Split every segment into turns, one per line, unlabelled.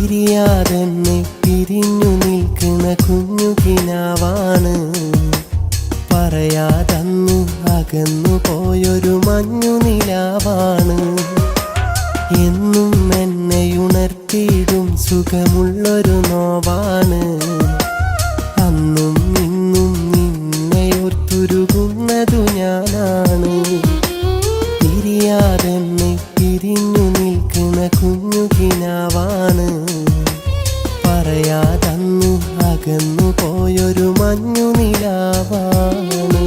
പിരിയാതെന്നെ പിരിഞ്ഞു നിൽക്കുന്ന കുഞ്ഞു കിനാവാണ്. പറയാതന്നു അകന്നു പോയൊരു മഞ്ഞു നിലാവാണ്. എന്നും എന്നെ ഉണർത്തിയിടും സുഖമുള്ളൊരു നോവാണ്. അന്നും ഇന്നും നിന്നെ ഓർത്തുരുകുന്നതു ഞാനാണ്. പിരിയാതെന്നെ പിരിഞ്ഞു നിൽക്കുന്ന കുഞ്ഞു കിനാവാണ്. പറയാതന്നു അകന്നു പോയൊരു മഞ്ഞു നിലാവാണ്.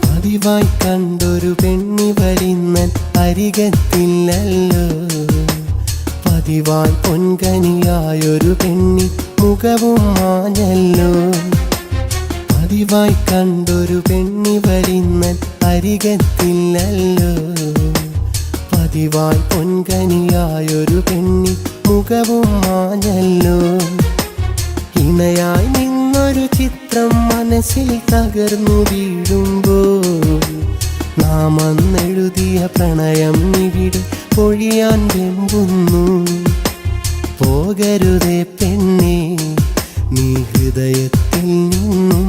പതിവായി കണ്ടൊരു പെണ്ണി വരുന്നൻ അരികത്തില്ലല്ലോ. പതിവായി പൊൻകനിയായൊരു പെണ്ണി മുഖവും മാഞ്ഞല്ലോ. പതിവായി കണ്ടൊരു പെണ്ണി വരുന്നൻ അരികത്തില്ലല്ലോ. പതിവായി പൊൻകനിയായൊരു പെണ്ണി മുഖവും മാഞ്ഞല്ലോ. ഇണയായി നിന്നൊരു ചിത്രം മനസ്സിൽ തകർന്നു വീഴുമ്പോൾ നാം അന്നെഴുതിയ പ്രണയം ഇവിടെ പൊഴിയാൻ വെമ്പുന്നു. പോകരുതേ പെണ്ണേ നീ ഹൃദയത്തിൽ നിന്നും,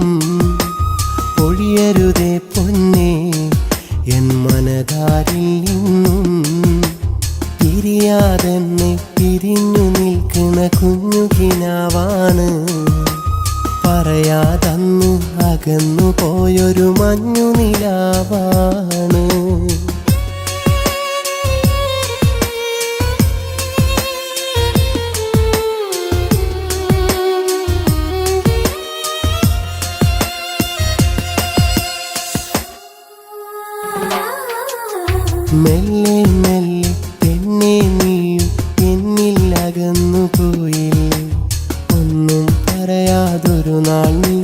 പൊഴിയരുതേ പൊന്നേ എൻ മനതാരിൽ നിന്നും. പിരിയാതെന്നെ പിരിഞ്ഞു നിൽക്കുന്ന കുഞ്ഞു കിനാവാണ്. പറയാതന്നു അകന്നു പോയൊരു മഞ്ഞു നിലാവാണ്. മെല്ലെ മെല്ലെ പെണ്ണെ നീയും എന്നിൽ അകന്നു പോയില്ലേ. ഒന്നും പറയാതൊരു നാൾ നീ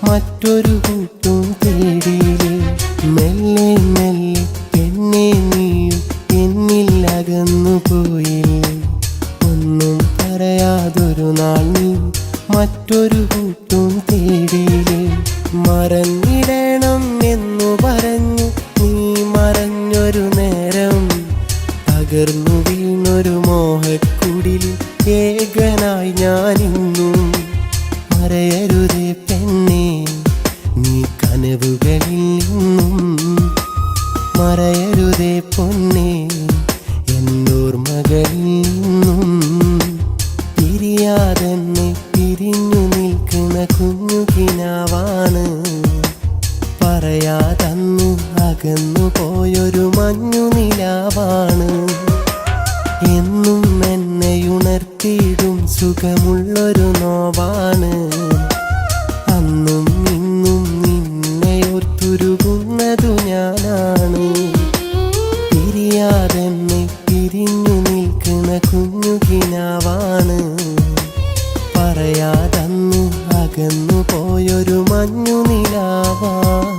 മറ്റൊരു കൂട്ടും തേടിയില്ലേ. മെല്ലെ മെല്ലെ പെണ്ണെ നീയും എന്നിൽ അകന്നു പോയില്ലേ. ഒന്നും പറയാതൊരു നാൾ നീ മറ്റൊരു കൂട്ടും തേടിയില്ലേ. മറന്നിടണം എന്നു പറഞ്ഞു നീ മറഞ്ഞൊരു നേരം, തകർന്നു വീണൊരു മോഹക്കുടിൽ ഏകനായി ഞാനിന്നും. മറയരുതേ പെണ്ണേ നീ കനവുകളിൽ നിന്നും, മറയരുതേ പൊന്നേ എന്നോർമകളിൽ നിന്നും. പിരിയാതെന്നെ പിരിഞ്ഞു നിൽക്കുന്ന കുഞ്ഞു കിനാവാണ്. പറയാതന്നു അകന്നു പോയൊരു മഞ്ഞു നിലാവാണ്. എന്നും എന്നെ ഉണർത്തിയിടും സുഖമുള്ളൊരു നോവാണ്. അന്നും ഇന്നും നിന്നെ ഓർത്തുരുകുന്നതു ഞാനാണ്. പിരിയാതെന്നെ പിരിഞ്ഞു നിൽക്കുന്ന കുഞ്ഞു കിനാവാണ്. പറയാതന്നു അകന്നു പോയൊരു മഞ്ഞു നിലാവാണ്.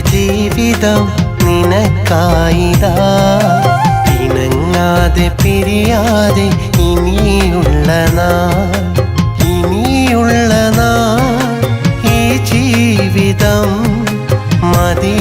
ജീവിതം നിനക്കായിതാ ഇണങ്ങാതെ പിരിയാതെ ഇനിയുള്ള നാൾ ഈ ജീവിതം മതി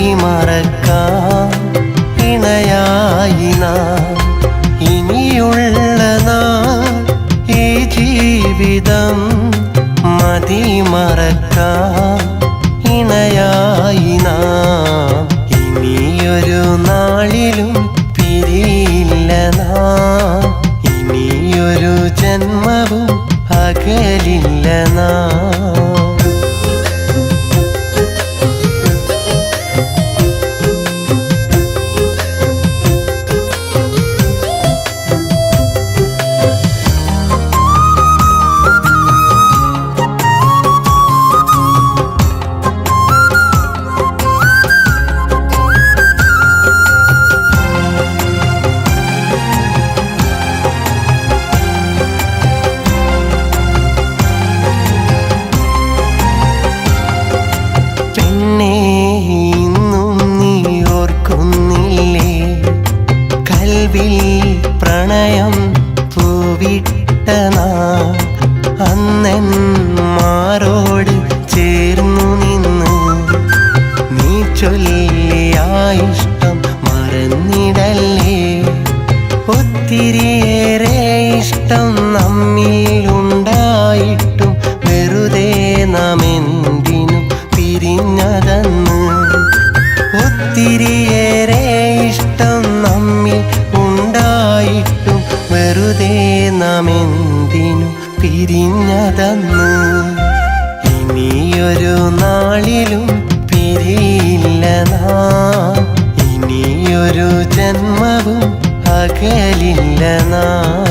അകലില്ല നാം. പ്രണയം പൂവിട്ട നാം അന്നെന്മാരോട് ചേർന്നു നിന്ന് നീ ചൊല്ലിയ ഇഷ്ടം മറന്നിടല്ലേ. ഒത്തിരിയേറെ ഇഷ്ടം നമ്മിലുണ്ടായിട്ടും വെറുതെ നാം എന്തിനു പിരിഞ്ഞതെന്ന്. ഒത്തിരിയേറെ ഇഷ്ടം നമ്മിൽ ഉണ്ടായിട്ടും വെറുതെ നാം എന്തിനു പിരിഞ്ഞതെന്ന്. ഇനിയൊരു നാളിലും പിരിയില്ല നാം, ഇനിയൊരു ജന്മവും അകലില്ല നാം.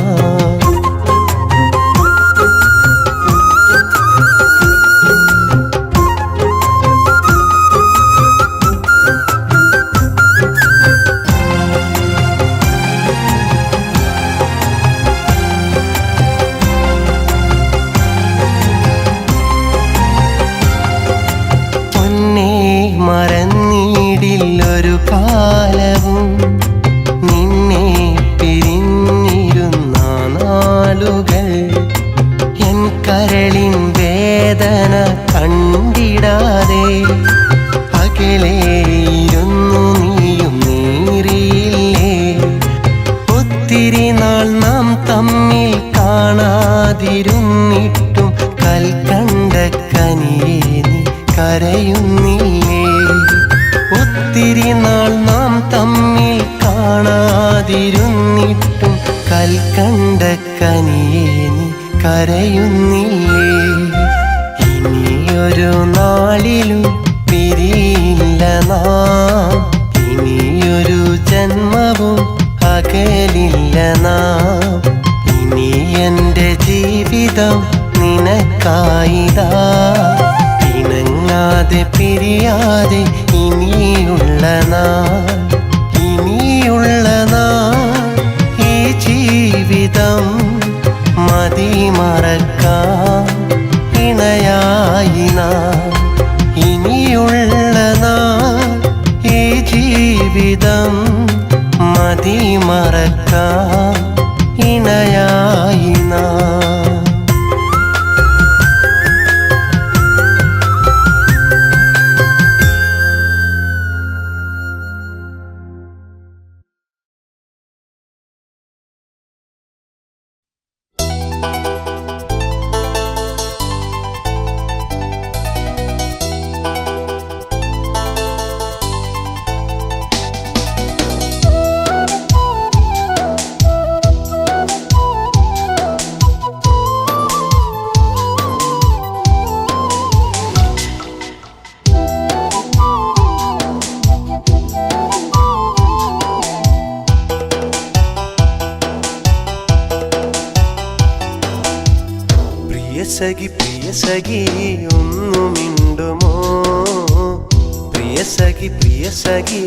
മറന്നിടില്ലൊരു കാലവും നിന്നെ പിരിഞ്ഞിരുന്ന നാളുകൾ. എൻ കരളിൻ വേദന കണ്ടിടാതെ അകലെയിരുന്നു നീയും നീറിയില്ലേ. ഒത്തിരി നാൾ നാം തമ്മിൽ കാണാതിരുന്നിട്ടും കൽക്കണ്ട കനിയേ നീ കരയുന്നില്ലേ. ഒത്തിരി നാൾ നാം തമ്മിൽ കാണാതിരുന്നിട്ടും കൽക്കണ്ട കനിയേ നീ കരയുന്നില്ലേ. ഇനിയൊരു നാളിലും പിരിയില്ല നാം, ഇനിയൊരു ജന്മവും അകലില്ല നാം. ഇനി എൻ്റെ ജീവിതം നിനക്കായിതാ, പിണങ്ങാതെ പിരിയാതെ ഇനിയുള്ള നാൾ, ഇനിയുള്ള നാൾ ഈ ജീവിതം മതി മറക്കാം ഇണയായി നാം. ഇനിയുള്ള നാൾ ഈ ജീവിതം മതി മറക്കാം ഇണയായി നാം. പ്രിയ സഖി ഒന്നു മിണ്ടുമോ, പ്രിയ സഖി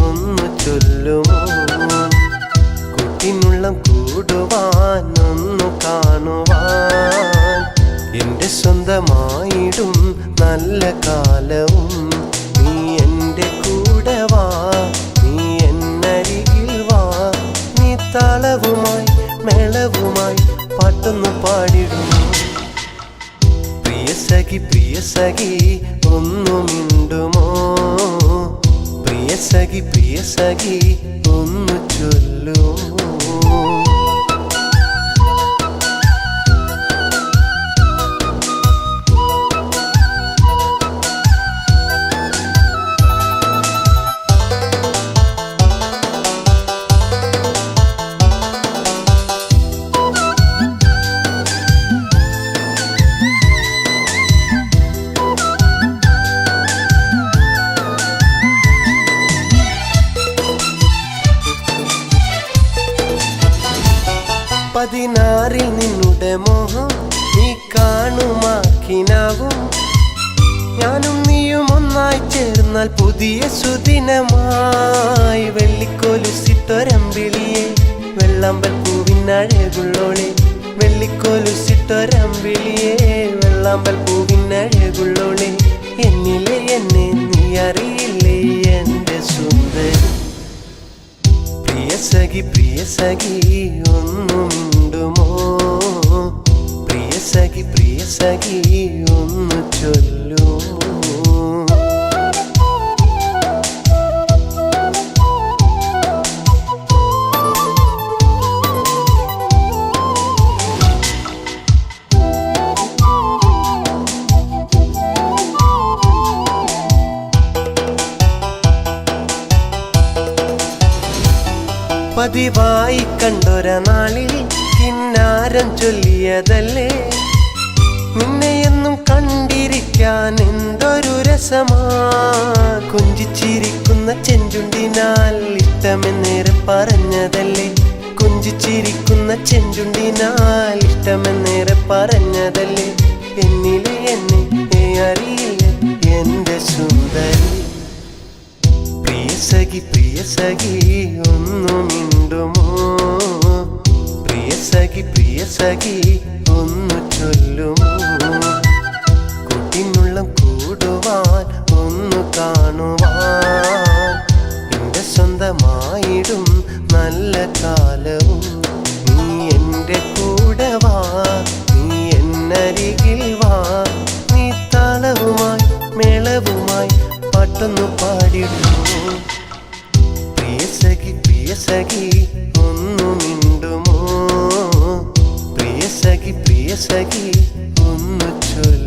ഒന്നു ചൊല്ലുമോ. കുട്ടിനുള്ളം കൂടുവാൻ ഒന്നു കാണുവാൻ എൻ്റെ സ്വന്തമായിടും നല്ല കാലവും. നീ എൻ്റെ കൂടെ വാ, നീ എന്നരികിൽ വാ, നീ താളവുമായി മേളവുമായി പാട്ടൊന്നു പാടിടും. പ്രിയ സഖി ഒന്നു മിണ്ടുമോ, പ്രിയ സഖി ഒന്നു ചൊല്ലുമോ. കിനാവും ഞാനും നീയും ഒന്നായി ചേർന്നാൽ പുതിയ സുദിനമായി. വെള്ളിക്കോലുസിട്ടൊരമ്പിളിയെ വെള്ളാമ്പൽ പൂവിനഴകുള്ളോളെ, വെള്ളിക്കോലുസിട്ടൊരമ്പിളിയെ വെള്ളാമ്പൽ പൂവിനഴകുള്ളോളെ, എന്നിലെ എന്നെ നീ അറിയില്ലേ എൻ്റെ സുന്ദരി. പ്രിയ സഖി ഒന്നു മിണ്ടുമോ, പ്രിയ സഖി ഒന്നു ചൊല്ലുമോ. പതിവായി കണ്ടൊര നാളിൽ കിന്നാരം ചൊല്ലിയതല്ലേ, നിന്നെയെന്നും കണ്ടിരിക്കാൻ എന്തൊരു രസമാ. കൊഞ്ചിച്ചിരിക്കുന്ന ചെഞ്ചുണ്ടിനാൽ ഇഷ്ടമെന്നേറെ പറഞ്ഞതല്ലേ, കൊഞ്ചിച്ചിരിക്കുന്ന ചെഞ്ചുണ്ടിനാൽ ഇഷ്ടമെന്നേറെ പറഞ്ഞതല്ലേ, എന്നിലെ എന്നെ അറിയില്ല എൻ്റെ സുന്ദരി. പ്രിയ സഖി ഒന്നു മിണ്ടുമോ, പ്രിയ സഖി ഒന്നു ചൊല്ലുമോ. കുട്ടിനുള്ളം കൂടുവാൻ ഒന്നു കാണുവാൻ എൻ്റെ സ്വന്തമായിടും നല്ല കാലവും. നീ എൻ്റെ കൂടെ വാ, നീ എന്നരികിൽ വാ, നീ താളവുമായി മേളവുമായി പാട്ടൊന്നു പാടിടുമോ. പ്രിയ സഖി ഒന്നു മിണ്ടുമോ, പ്രിയ സഖി ഒന്നു ചൊല്ലുമോ.